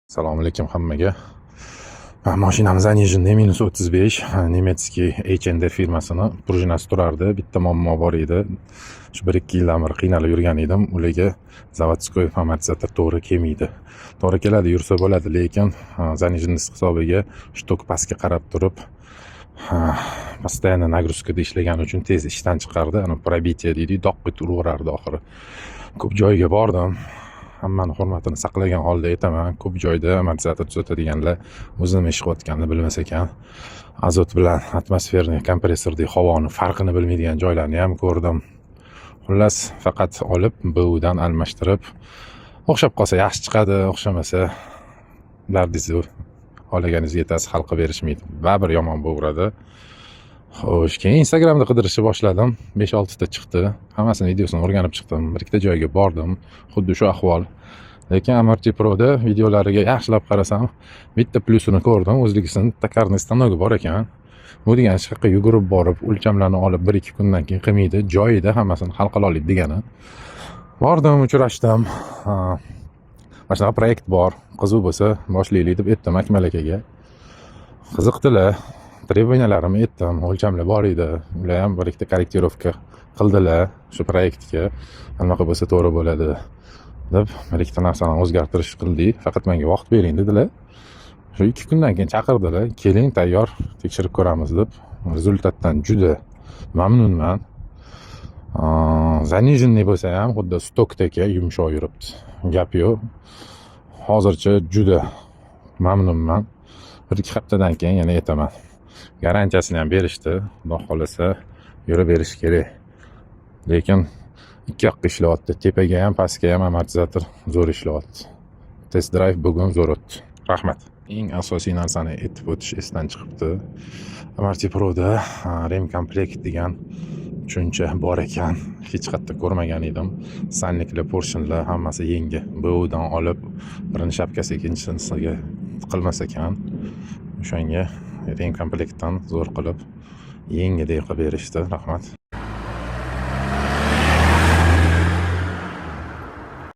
Assalomu alaykum hammaga. Mashinamiz Anijinda -35 nemetskiy H&D firmasini prujinasi turardi. Bitta muammo bor edi. Shu 1-2 yildan beri qiynalib yurgan edim. Ularga zavodskoy amortizator to'g'ri kelmaydi. To'g'ri keladi, yursa bo'ladi, lekin Zanijin hisobiga shtok pastga qarab turib, постоянно нагрузкада ishlagani uchun tez ishdan chiqardi. Ana probitiya deydi, doqqa uraverardi oxiri. Ko'p joyga bordim. Hammani hurmatini saqlagan holda aytaman, ko'p joyda amortizator tuzatadiganlar o'zini ish qilayotganini bilmas ekan. Azot bilan atmosferniy kompressordagi havoning farqini bilmaydigan joylarni ham ko'rdim. Xullas, faqat olib BUdan almashtirib, o'xshab qolsa yaxshi chiqadi, o'xshamasa dardingizni xohlaganingizga yetasiz, hal qilib berishmaydi. Baribir yomon bo'laveradi. Xo'sh, keyin Instagramda qidirishni boshladim. 5-6 ta chiqdi. Hammasini videosini o'rganib chiqdim. Bir ikkita joyga bordim. Xuddi shu ahvol. Lekin Amorti Pro'da videolariga yaxshilab qarasam, bitta plyusini ko'rdim. O'zbekiston takarniy stanogi bor ekan. Bu degani shu yerga yugurib borib, o'lchamlarni olib 1-2 kundan keyin qilmaydi. Joyida hammasini hal qila oladi degani. Bordim, uchrashdim. Mana shunaqa proyekt bor. Qiziq bo'lsa, boshlaylik deb aytdim Akmal akaga. Qiziqdilar. Требованияlarimni aytdim, o'lchamlar bor edi. Ular ham bir ikkita korrektirovka qildilar shu proyektga. Qanaqa bo'lsa to'g'ri bo'ladi deb bir ikkita narsani o'zgartirish qildik. Faqat menga vaqt bering dedilar. Shu 2 kundan keyin chaqirdilar. Keling, tayyor, tekshirib ko'ramiz deb. Rezultatdan juda mamnunman. Zanijinni bo'lsa ham xuddi stokdagi yumshoq yuribdi. Gap yo'q. Hozircha juda mamnunman. 1-2 haftadan keyin yana aytaman. Garantiyasini ham berishdi. Xudo xolasa yurib berish kerak. Lekin ikki yoqqa ishlayapti. Tepaga ham, pastga ham amortizator zo'r ishlayapti. Test drive bugun zo'r o'tdi. Rahmat. Eng asosiy narsani aytib o'tish esdan chiqibdi. Amorti Pro'da rem komplekt degan tushuncha bor ekan. Hech qayerda ko'rmagan edim. Sanliklar, porshonlar hammasi yangi. BUdan olib, birini shapkasi ikkinchisiga tiqilmas ekan. O'shanga rem komplektdan zo'r qilib, yengidek qilib berishdi. Rahmat.